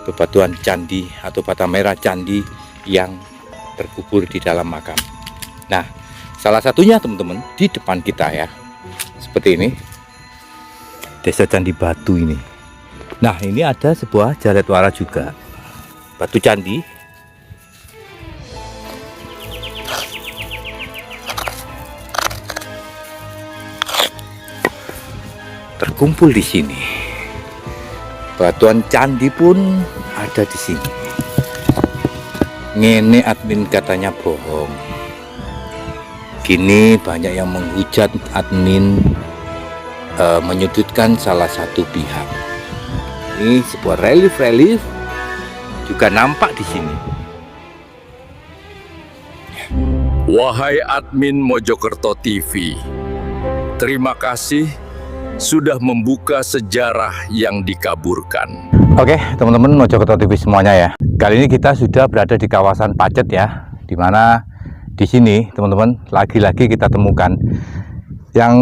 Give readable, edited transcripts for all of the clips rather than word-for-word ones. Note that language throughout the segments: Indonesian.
bebatuan candi atau bata merah candi yang terkubur di dalam makam. Nah, salah satunya teman-teman di depan kita ya, seperti ini, Desa Candi Batu ini. Nah, ini ada sebuah jaretwara juga, batu candi. Terkumpul di sini. Batuan candi pun ada di sini. Ngene admin katanya bohong. Kini banyak yang menghujat admin, menyudutkan salah satu pihak. Ini sebuah relief juga nampak di sini. Wahai admin Mojokerto TV, terima kasih sudah membuka sejarah yang dikaburkan. Oke, teman-teman Mojokerto TV semuanya ya. Kali ini kita sudah berada di kawasan Pacet ya, dimana di sini teman-teman lagi-lagi kita temukan yang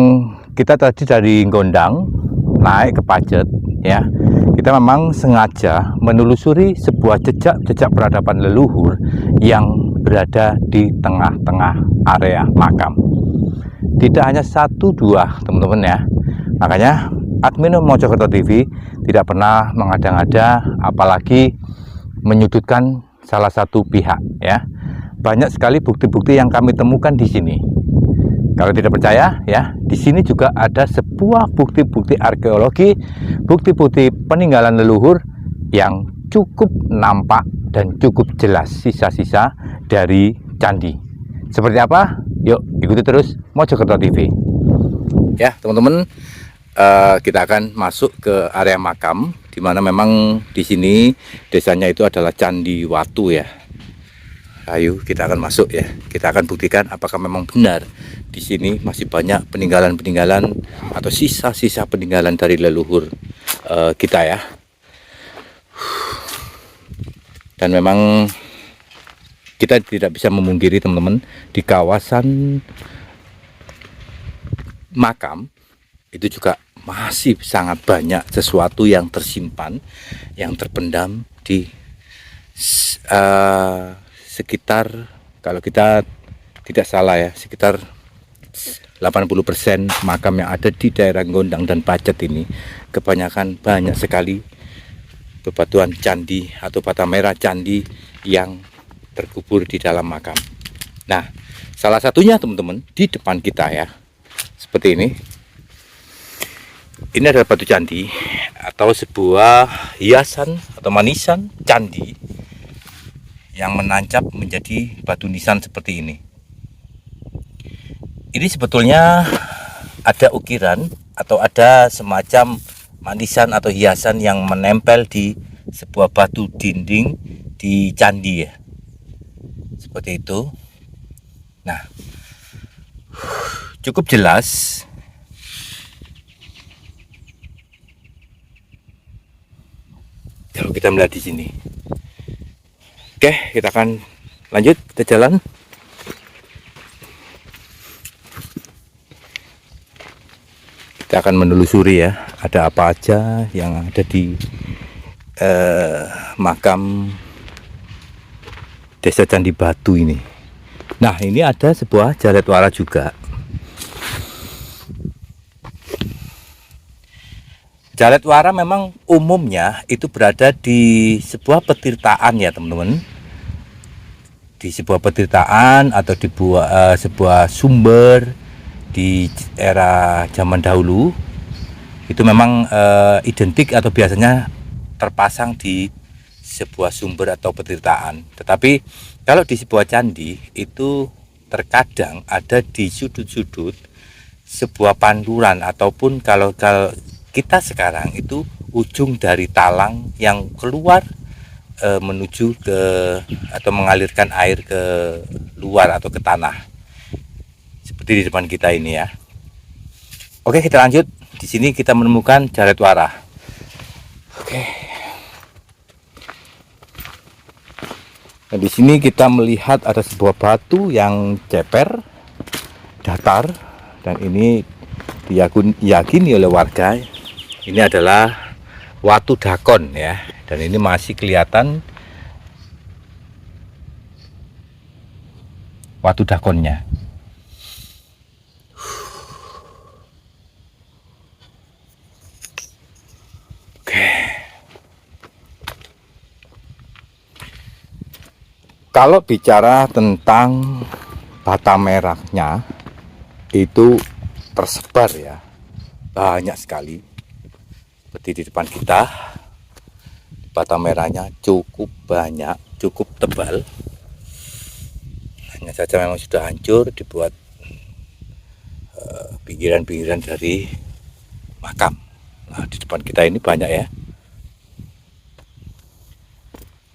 kita tadi dari Gondang naik ke Pacet ya. Kita memang sengaja menelusuri sebuah jejak peradaban leluhur yang berada di tengah-tengah area makam. Tidak hanya satu dua teman-teman ya. Makanya admin Mojokerto TV tidak pernah mengada-ngada, apalagi menyudutkan salah satu pihak ya. Banyak sekali bukti-bukti yang kami temukan di sini. Kalau tidak percaya ya, di sini juga ada sebuah bukti-bukti arkeologi, bukti-bukti peninggalan leluhur yang cukup nampak dan cukup jelas sisa-sisa dari candi. Seperti apa? Yuk ikuti terus Mojokerto TV. Ya teman-teman, kita akan masuk ke area makam, di mana memang di sini desanya itu adalah Candi Watu ya. Ayo kita akan masuk ya. Kita akan buktikan apakah memang benar di sini masih banyak peninggalan-peninggalan atau sisa-sisa peninggalan dari leluhur kita ya. Dan memang kita tidak bisa memungkiri teman-teman, di kawasan makam itu juga masih sangat banyak sesuatu yang tersimpan, yang terpendam di sekitar, kalau kita tidak salah ya, sekitar 80% makam yang ada di daerah Gondang dan Pacet ini kebanyakan banyak sekali bebatuan candi atau bata merah candi yang terkubur di dalam makam. Nah, salah satunya teman-teman di depan kita ya, seperti ini. Ini adalah batu candi atau sebuah hiasan atau manisan candi yang menancap menjadi batu nisan seperti ini. Ini sebetulnya ada ukiran atau ada semacam manisan atau hiasan yang menempel di sebuah batu dinding di candi ya. Seperti itu. Nah, cukup jelas. Kalau kita melihat di sini. Oke, kita akan lanjut, kita jalan. Kita akan menelusuri ya, ada apa aja yang ada di makam Desa Candi Batu ini. Nah, ini ada sebuah jaretwara juga. Jaretwara memang umumnya itu berada di sebuah petirtaan ya teman-teman. Di sebuah petirtaan atau di sebuah sumber di era zaman dahulu. Itu memang identik atau biasanya terpasang di sebuah sumber atau petirtaan. Tetapi kalau di sebuah candi itu terkadang ada di sudut-sudut sebuah panduran, ataupun kalau kita sekarang itu ujung dari talang yang keluar menuju ke atau mengalirkan air ke luar atau ke tanah, seperti di depan kita ini ya. Oke, kita lanjut. Di sini kita menemukan jaretwara. Oke. Nah, di sini kita melihat ada sebuah batu yang ceper, datar, dan ini diyakini oleh warga Ini adalah Watu Dakon ya, dan ini masih kelihatan Watu Dakonnya. Oke. Kalau bicara tentang bata merahnya, itu tersebar ya, banyak sekali. Seperti di depan kita, bata merahnya cukup banyak, cukup tebal. Hanya saja memang sudah hancur, dibuat pinggiran-pinggiran dari makam. Nah, di depan kita ini banyak ya.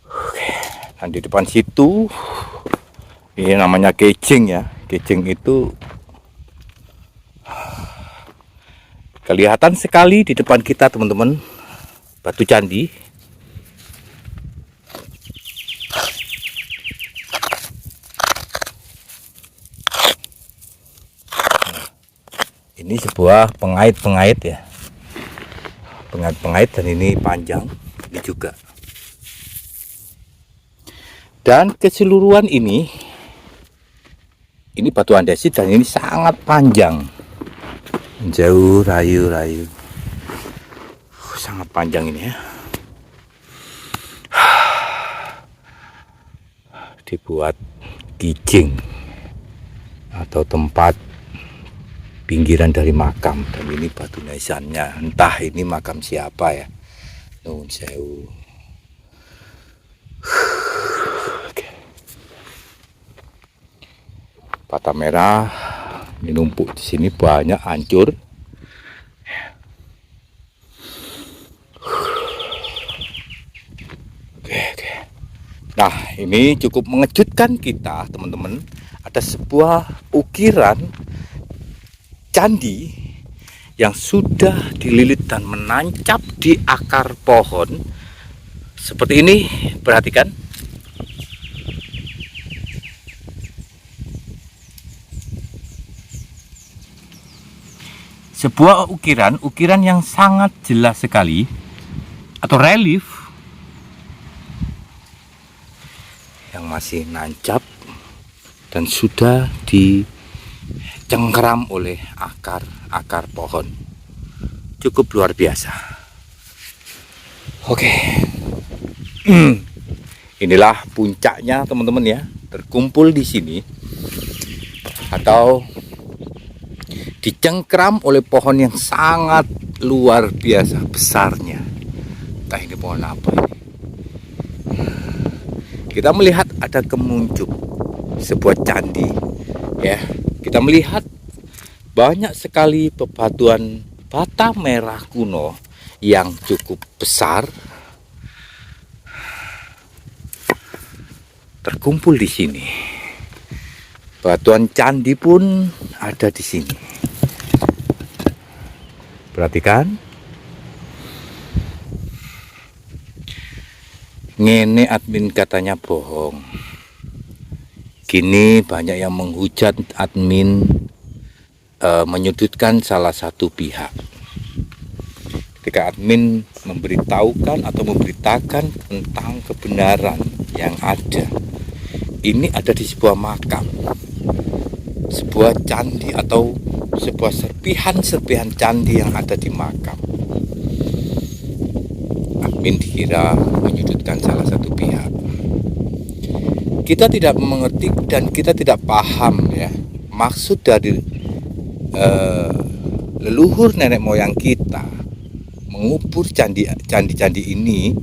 Oke. Dan di depan situ, ini namanya kejing ya. Kejing itu kelihatan sekali di depan kita, teman-teman. Batu candi. Ini sebuah pengait-pengait ya. Pengait-pengait, dan ini panjang. Ini juga. Dan keseluruhan ini batu andesit, dan ini sangat panjang. Jauh rayu-rayu, sangat panjang ini ya. Dibuat kijing atau tempat pinggiran dari makam, dan ini batu nisannya. Entah ini makam siapa ya. Nuwun sewu. Oke. Bata merah ini numpuk di sini banyak, hancur. Oke. Nah, ini cukup mengejutkan kita, teman-teman. Ada sebuah ukiran candi yang sudah dililit dan menancap di akar pohon. Seperti ini, perhatikan. Sebuah ukiran yang sangat jelas sekali, atau relief yang masih nancap dan sudah dicengkeram oleh akar pohon. Cukup luar biasa. Oke. Inilah puncaknya, teman-teman ya, terkumpul di sini atau dicengkeram oleh pohon yang sangat luar biasa besarnya. Entah ini pohon apa ini. Kita melihat ada kemuncup sebuah candi ya. Kita melihat banyak sekali bebatuan bata merah kuno yang cukup besar terkumpul di sini. Batuan candi pun ada di sini. Perhatikan. Ngene admin katanya bohong. Kini banyak yang menghujat admin, menyudutkan salah satu pihak. Ketika admin memberitahukan atau memberitakan tentang kebenaran yang ada. Ini ada di sebuah makam, sebuah candi atau sebuah serpihan-serpihan candi yang ada di makam. Admin dikira menyudutkan salah satu pihak. Kita tidak mengerti dan kita tidak paham ya maksud dari leluhur nenek moyang kita mengubur candi-candi ini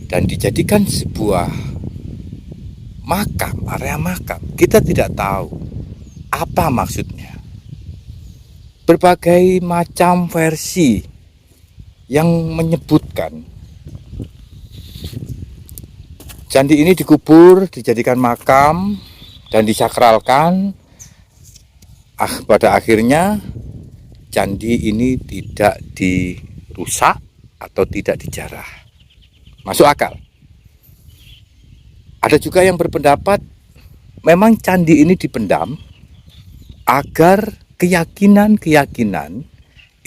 dan dijadikan sebuah makam, area makam. Kita tidak tahu apa maksudnya. Berbagai macam versi yang menyebutkan candi ini dikubur, dijadikan makam dan disakralkan. Pada akhirnya candi ini tidak dirusak atau tidak dijarah. Masuk akal. Ada juga yang berpendapat memang candi ini dipendam agar keyakinan-keyakinan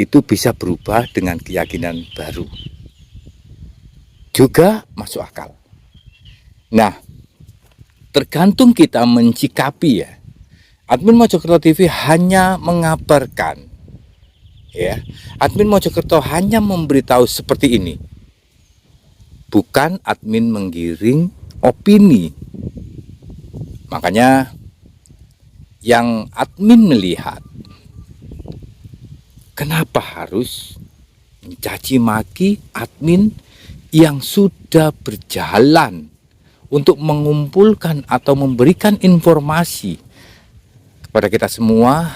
itu bisa berubah dengan keyakinan baru. Juga masuk akal. Nah, tergantung kita mencikapi ya. Admin Mojokerto TV hanya mengabarkan, ya. Admin Mojokerto hanya memberitahu seperti ini. Bukan admin menggiring opini. Makanya yang admin melihat, kenapa harus mencaci maki admin yang sudah berjalan untuk mengumpulkan atau memberikan informasi kepada kita semua,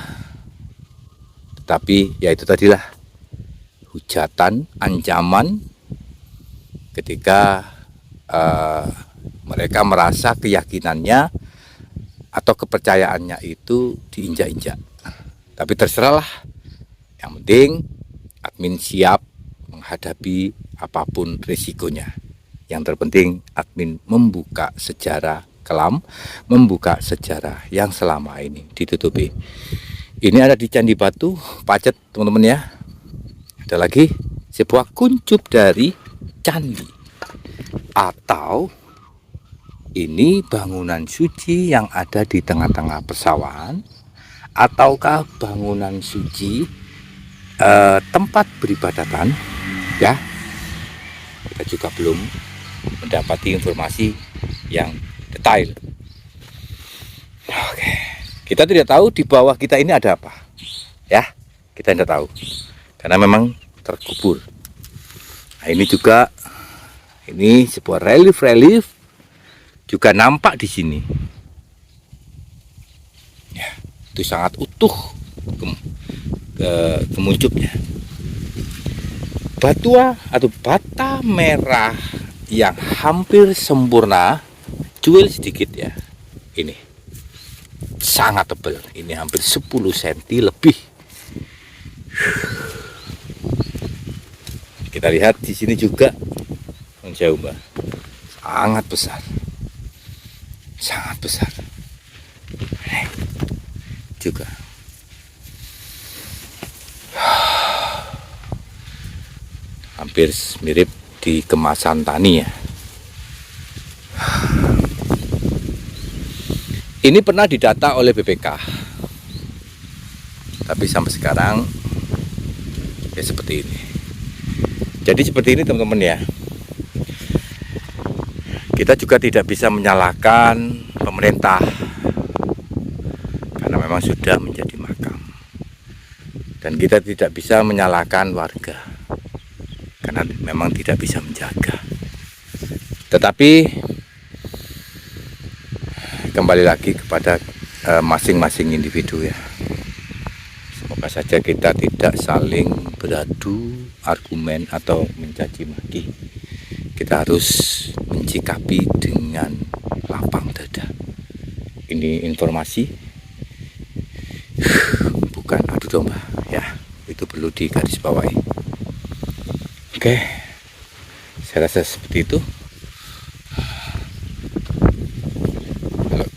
tetapi ya itu tadilah hujatan, ancaman ketika mereka merasa keyakinannya atau kepercayaannya itu diinjak-injak. Tapi terserahlah, yang penting admin siap menghadapi apapun risikonya. Yang terpenting admin membuka sejarah kelam, membuka sejarah yang selama ini ditutupi. Ini ada di Candi Batu, Pacet teman-teman ya. Ada lagi sebuah kuncup dari candi. Atau ini bangunan suci yang ada di tengah-tengah persawahan. Ataukah bangunan suci tempat beribadatan ya. Kita juga belum mendapati informasi yang detail. Oke, kita tidak tahu di bawah kita ini ada apa, ya. Kita tidak tahu, karena memang terkubur. Nah, ini juga, ini sebuah relief juga nampak di sini. Ya, itu sangat utuh kemuncupnya. Batua atau bata merah yang hampir sempurna, cuil sedikit ya. Ini sangat tebal, ini hampir 10 cm lebih. Kita lihat di sini juga jauh Mbak, sangat besar, sangat besar. Juga hampir mirip di kemasan tani ya. Ini pernah didata oleh BPK, tapi sampai sekarang ya seperti ini. Jadi seperti ini teman-teman ya. Kita juga tidak bisa menyalahkan pemerintah karena memang sudah menjadi makam. Dan kita tidak bisa menyalahkan warga karena memang tidak bisa menjaga. Tetapi kembali lagi kepada masing-masing individu ya. Semoga saja kita tidak saling beradu argumen atau mencaci maki. Kita harus mencikapi dengan lapang dada. Ini informasi, bukan adu domba ya. Itu perlu digarisbawahi. Oke, saya rasa seperti itu.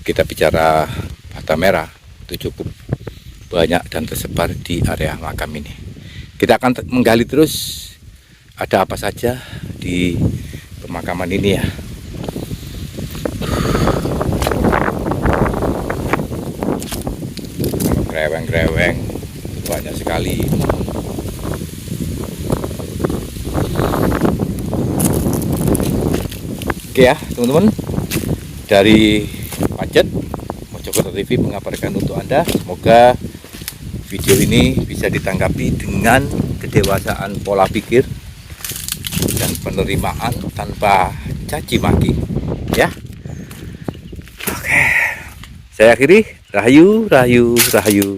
Kita bicara bata merah itu cukup banyak dan tersebar di area makam ini. Kita akan menggali terus ada apa saja di pemakaman ini ya. Greweng-greweng banyak sekali. Oke ya teman-teman, dari Pacet Mojokerto TV mengabarkan untuk Anda. Semoga video ini bisa ditanggapi dengan kedewasaan pola pikir dan penerimaan tanpa caci maki ya. Oke, saya akhiri. Rahayu, rahayu, rahayu.